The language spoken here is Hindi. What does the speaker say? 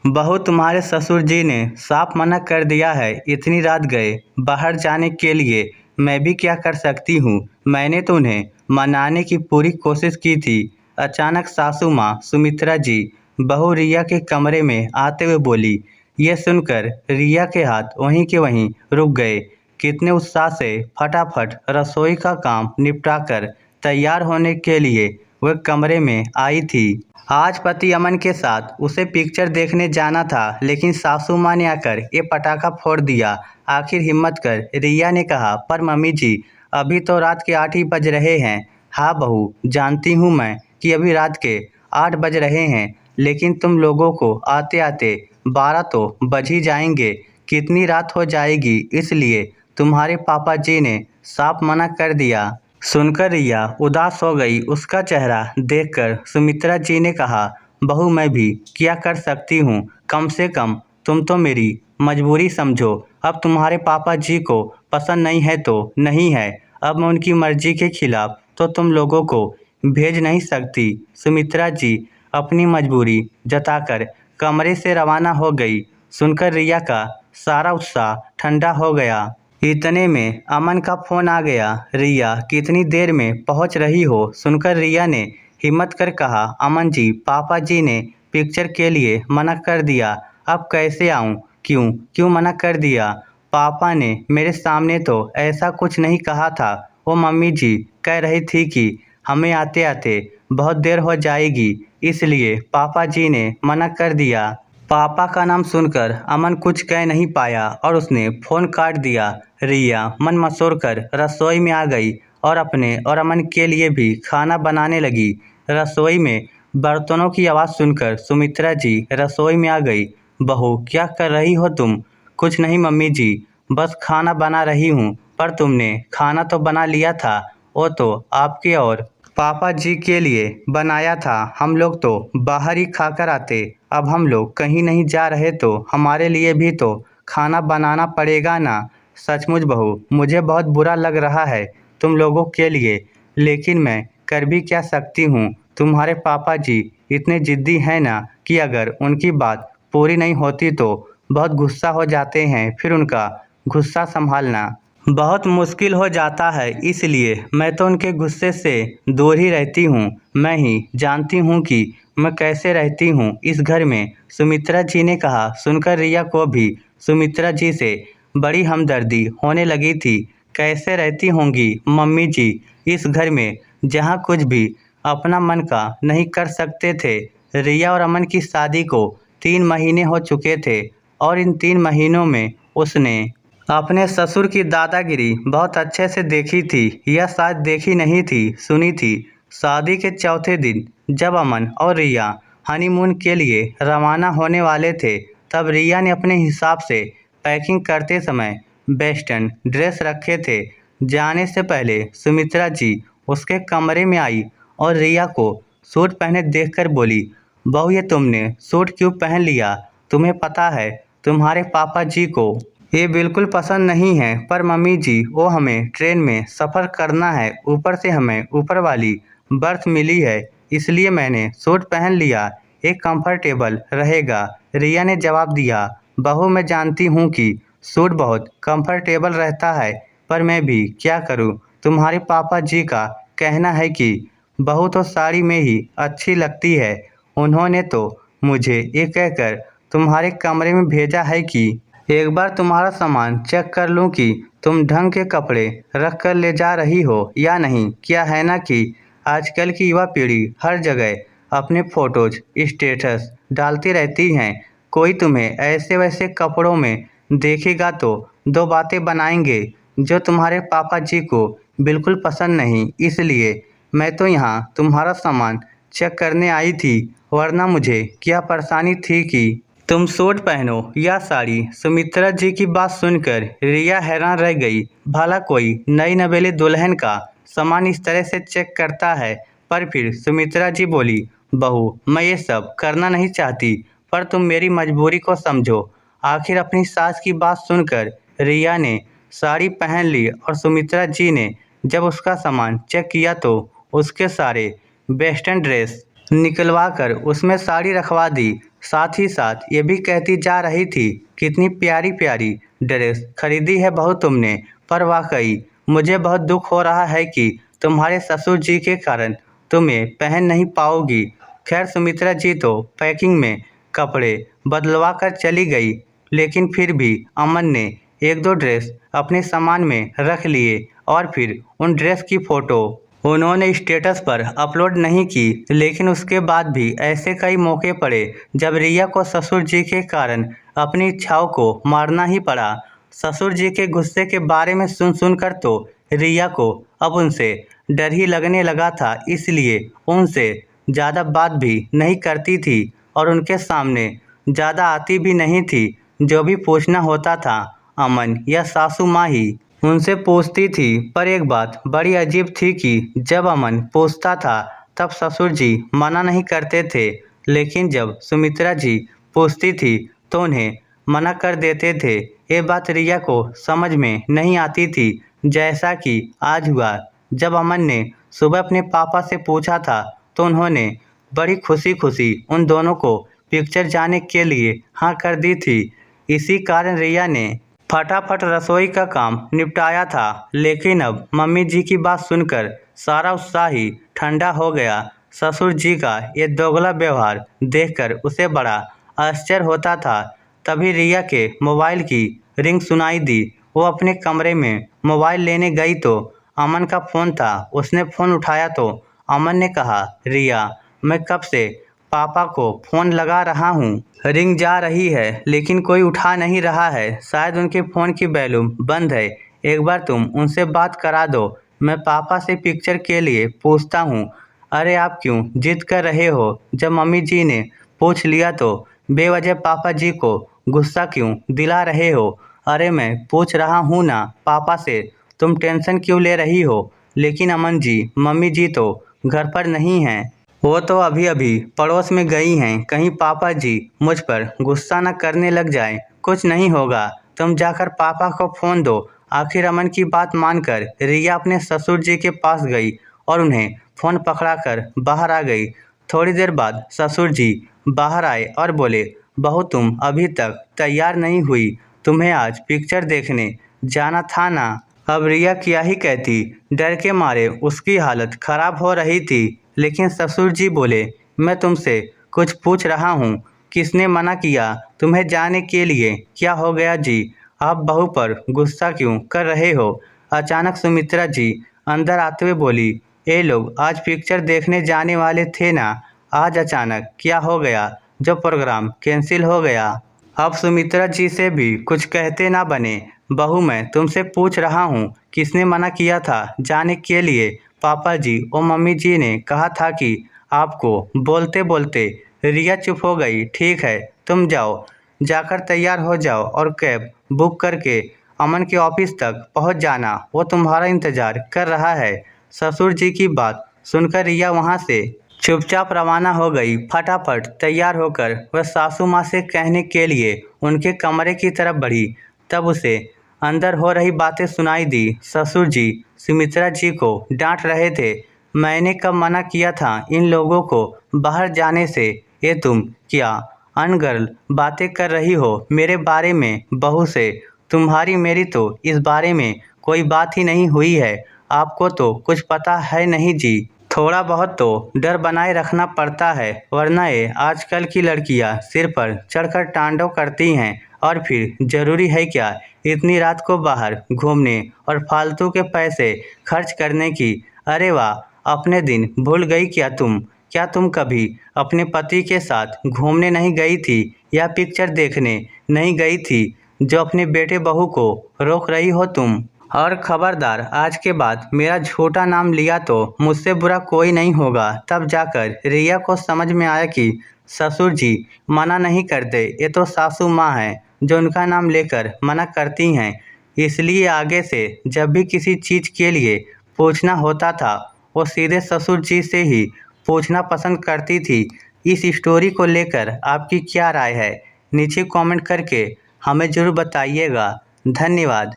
बहू, तुम्हारे ससुर जी ने साफ मना कर दिया है इतनी रात गए बाहर जाने के लिए। मैं भी क्या कर सकती हूँ। मैंने तो उन्हें मनाने की पूरी कोशिश की थी। अचानक सासू माँ सुमित्रा जी बहू रिया के कमरे में आते हुए बोली। यह सुनकर रिया के हाथ वहीं के वहीं रुक गए। कितने उत्साह से फटाफट रसोई का काम निपटाकर तैयार होने के लिए वह कमरे में आई थी। आज पति अमन के साथ उसे पिक्चर देखने जाना था, लेकिन सासू माँ ने आकर ये पटाखा फोड़ दिया। आखिर हिम्मत कर रिया ने कहा, पर मम्मी जी अभी तो रात के 8 ही बज रहे हैं। हाँ बहू, जानती हूँ मैं कि अभी रात के 8 बज रहे हैं, लेकिन तुम लोगों को आते आते 12 तो बज ही जाएंगे। कितनी रात हो जाएगी, इसलिए तुम्हारे पापा जी ने साफ मना कर दिया। सुनकर रिया उदास हो गई। उसका चेहरा देखकर सुमित्रा जी ने कहा, बहू मैं भी क्या कर सकती हूँ। कम से कम तुम तो मेरी मजबूरी समझो। अब तुम्हारे पापा जी को पसंद नहीं है तो नहीं है। अब मैं उनकी मर्जी के खिलाफ तो तुम लोगों को भेज नहीं सकती। सुमित्रा जी अपनी मजबूरी जताकर कमरे से रवाना हो गई। सुनकर रिया का सारा उत्साह ठंडा हो गया। इतने में अमन का फोन आ गया। रिया, कितनी देर में पहुंच रही हो। सुनकर रिया ने हिम्मत कर कहा, अमन जी पापा जी ने पिक्चर के लिए मना कर दिया। अब कैसे आऊं। क्यों क्यों मना कर दिया। पापा ने मेरे सामने तो ऐसा कुछ नहीं कहा था। वो मम्मी जी कह रही थी कि हमें आते आते बहुत देर हो जाएगी, इसलिए पापा जी ने मना कर दिया। पापा का नाम सुनकर अमन कुछ कह नहीं पाया और उसने फ़ोन काट दिया। रिया मन मसोर कर रसोई में आ गई और अपने और अमन के लिए भी खाना बनाने लगी। रसोई में बर्तनों की आवाज़ सुनकर सुमित्रा जी रसोई में आ गई। बहू, क्या कर रही हो तुम। कुछ नहीं मम्मी जी, बस खाना बना रही हूँ। पर तुमने खाना तो बना लिया था, वो तो आपके और पापा जी के लिए बनाया था। हम लोग तो बाहर ही खाकर आते। अब हम लोग कहीं नहीं जा रहे तो हमारे लिए भी तो खाना बनाना पड़ेगा ना। सचमुच बहू, मुझे बहुत बुरा लग रहा है तुम लोगों के लिए, लेकिन मैं कर भी क्या सकती हूँ। तुम्हारे पापा जी इतने जिद्दी हैं ना कि अगर उनकी बात पूरी नहीं होती तो बहुत गुस्सा हो जाते हैं। फिर उनका गुस्सा संभालना बहुत मुश्किल हो जाता है, इसलिए मैं तो उनके गुस्से से दूर ही रहती हूँ। मैं ही जानती हूँ कि मैं कैसे रहती हूँ इस घर में। सुमित्रा जी ने कहा। सुनकर रिया को भी सुमित्रा जी से बड़ी हमदर्दी होने लगी थी। कैसे रहती होंगी मम्मी जी इस घर में, जहाँ कुछ भी अपना मन का नहीं कर सकते थे। रिया और अमन की शादी को 3 महीने हो चुके थे और इन 3 महीनों में उसने अपने ससुर की दादागिरी बहुत अच्छे से देखी थी। यह शायद देखी नहीं थी, सुनी थी। शादी के चौथे दिन जब अमन और रिया हनीमून के लिए रवाना होने वाले थे, तब रिया ने अपने हिसाब से पैकिंग करते समय वेस्टर्न ड्रेस रखे थे। जाने से पहले सुमित्रा जी उसके कमरे में आई और रिया को सूट पहने देखकर बोली, बहू ये तुमने सूट क्यों पहन लिया। तुम्हें पता है तुम्हारे पापा जी को ये बिल्कुल पसंद नहीं है। पर मम्मी जी, वो हमें ट्रेन में सफ़र करना है, ऊपर से हमें ऊपर वाली बर्थ मिली है, इसलिए मैंने सूट पहन लिया। ये कंफर्टेबल रहेगा। रिया ने जवाब दिया। बहू, मैं जानती हूँ कि सूट बहुत कंफर्टेबल रहता है, पर मैं भी क्या करूँ। तुम्हारे पापा जी का कहना है कि बहू तो साड़ी में ही अच्छी लगती है। उन्होंने तो मुझे ये कहकर तुम्हारे कमरे में भेजा है कि एक बार तुम्हारा सामान चेक कर लूं कि तुम ढंग के कपड़े रख कर ले जा रही हो या नहीं। क्या है ना कि आजकल की युवा पीढ़ी हर जगह अपने फोटोज स्टेटस डालती रहती हैं। कोई तुम्हें ऐसे वैसे कपड़ों में देखेगा तो 2 बातें बनाएंगे, जो तुम्हारे पापा जी को बिल्कुल पसंद नहीं। इसलिए मैं तो यहाँ तुम्हारा सामान चेक करने आई थी, वरना मुझे क्या परेशानी थी कि तुम सूट पहनो या साड़ी। सुमित्रा जी की बात सुनकर रिया हैरान रह गई। भला कोई नई नवेली दुल्हन का सामान इस तरह से चेक करता है। पर फिर सुमित्रा जी बोली, बहू मैं ये सब करना नहीं चाहती, पर तुम मेरी मजबूरी को समझो। आखिर अपनी सास की बात सुनकर रिया ने साड़ी पहन ली और सुमित्रा जी ने जब उसका सामान चेक किया तो उसके सारे वेस्टर्न ड्रेस निकलवा कर उसमें साड़ी रखवा दी। साथ ही साथ ये भी कहती जा रही थी, कितनी प्यारी प्यारी ड्रेस खरीदी है बहू तुमने। पर वाकई मुझे बहुत दुख हो रहा है कि तुम्हारे ससुर जी के कारण तुम्हें पहन नहीं पाओगी। खैर सुमित्रा जी तो पैकिंग में कपड़े बदलवा कर चली गई, लेकिन फिर भी अमन ने एक दो ड्रेस अपने सामान में रख लिए और फिर उन ड्रेस की फ़ोटो उन्होंने स्टेटस पर अपलोड नहीं की। लेकिन उसके बाद भी ऐसे कई मौके पड़े जब रिया को ससुर जी के कारण अपनी इच्छाओं को मारना ही पड़ा। ससुर जी के गुस्से के बारे में सुनकर तो रिया को अब उनसे डर ही लगने लगा था, इसलिए उनसे ज़्यादा बात भी नहीं करती थी और उनके सामने ज़्यादा आती भी नहीं थी। जो भी पूछना होता था अमन या सासू माँ ही उनसे पूछती थी। पर एक बात बड़ी अजीब थी कि जब अमन पूछता था तब ससुर जी मना नहीं करते थे, लेकिन जब सुमित्रा जी पूछती थी तो उन्हें मना कर देते थे। ये बात रिया को समझ में नहीं आती थी। जैसा कि आज हुआ, जब अमन ने सुबह अपने पापा से पूछा था तो उन्होंने बड़ी खुशी खुशी उन दोनों को पिक्चर जाने के लिए हाँ कर दी थी। इसी कारण रिया ने फटाफट रसोई का काम निपटाया था। लेकिन अब मम्मी जी की बात सुनकर सारा उत्साह ही ठंडा हो गया। ससुर जी का ये दोगला व्यवहार देखकर उसे बड़ा आश्चर्य होता था। तभी रिया के मोबाइल की रिंग सुनाई दी। वो अपने कमरे में मोबाइल लेने गई तो अमन का फ़ोन था। उसने फ़ोन उठाया तो अमन ने कहा, रिया मैं कब से पापा को फ़ोन लगा रहा हूँ, रिंग जा रही है लेकिन कोई उठा नहीं रहा है। शायद उनके फ़ोन की वॉल्यूम बंद है। एक बार तुम उनसे बात करा दो, मैं पापा से पिक्चर के लिए पूछता हूँ। अरे आप क्यों जिद कर रहे हो? जब मम्मी जी ने पूछ लिया तो बेवजह पापा जी को गुस्सा क्यों दिला रहे हो? अरे मैं पूछ रहा हूँ ना पापा से, तुम टेंशन क्यों ले रही हो? लेकिन अमन जी, मम्मी जी तो घर पर नहीं हैं, वो तो अभी अभी पड़ोस में गई हैं। कहीं पापा जी मुझ पर गुस्सा न करने लग जाएं। कुछ नहीं होगा, तुम जाकर पापा को फ़ोन दो। आखिर अमन की बात मानकर रिया अपने ससुर जी के पास गई और उन्हें फ़ोन पकड़ाकर बाहर आ गई। थोड़ी देर बाद ससुर जी बाहर आए और बोले, बहू तुम अभी तक तैयार नहीं हुई, तुम्हें आज पिक्चर देखने जाना था ना? अब रिया क्या ही कहती, डर के मारे उसकी हालत खराब हो रही थी। लेकिन ससुर जी बोले, मैं तुमसे कुछ पूछ रहा हूँ, किसने मना किया तुम्हें जाने के लिए? क्या हो गया जी, आप बहू पर गुस्सा क्यों कर रहे हो? अचानक सुमित्रा जी अंदर आते हुए बोली, ये लोग आज पिक्चर देखने जाने वाले थे ना, आज अचानक क्या हो गया जो प्रोग्राम कैंसिल हो गया? अब सुमित्रा जी से भी कुछ कहते ना बने। बहू मैं तुमसे पूछ रहा हूँ, किसने मना किया था जाने के लिए? पापा जी और मम्मी जी ने कहा था कि आपको। बोलते बोलते रिया चुप हो गई। ठीक है तुम जाओ, जाकर तैयार हो जाओ और कैब बुक करके अमन के ऑफिस तक पहुंच जाना, वो तुम्हारा इंतज़ार कर रहा है। ससुर जी की बात सुनकर रिया वहां से चुपचाप रवाना हो गई। फटाफट तैयार होकर वह सासू माँ से कहने के लिए उनके कमरे की तरफ बढ़ी। तब उसे अंदर हो रही बातें सुनाई दी। ससुर जी सुमित्रा जी को डांट रहे थे, मैंने कब मना किया था इन लोगों को बाहर जाने से? ये तुम क्या अनगर्ल बातें कर रही हो मेरे बारे में? बहू से तुम्हारी मेरी तो इस बारे में कोई बात ही नहीं हुई है। आपको तो कुछ पता है नहीं जी। थोड़ा बहुत तो डर बनाए रखना पड़ता है, वरना ये आजकल की लड़कियां सिर पर चढ़कर तांडव करती हैं। और फिर ज़रूरी है क्या इतनी रात को बाहर घूमने और फालतू के पैसे खर्च करने की? अरे वाह, अपने दिन भूल गई क्या तुम? क्या तुम कभी अपने पति के साथ घूमने नहीं गई थी या पिक्चर देखने नहीं गई थी जो अपने बेटे बहू को रोक रही हो तुम? और खबरदार, आज के बाद मेरा झूठा नाम लिया तो मुझसे बुरा कोई नहीं होगा। तब जाकर रिया को समझ में आया कि ससुर जी मना नहीं करते, ये तो सासू माँ हैं जो उनका नाम लेकर मना करती हैं। इसलिए आगे से जब भी किसी चीज़ के लिए पूछना होता था वो सीधे ससुर जी से ही पूछना पसंद करती थी। इस स्टोरी को लेकर आपकी क्या राय है? नीचे कमेंट करके हमें ज़रूर बताइएगा। धन्यवाद।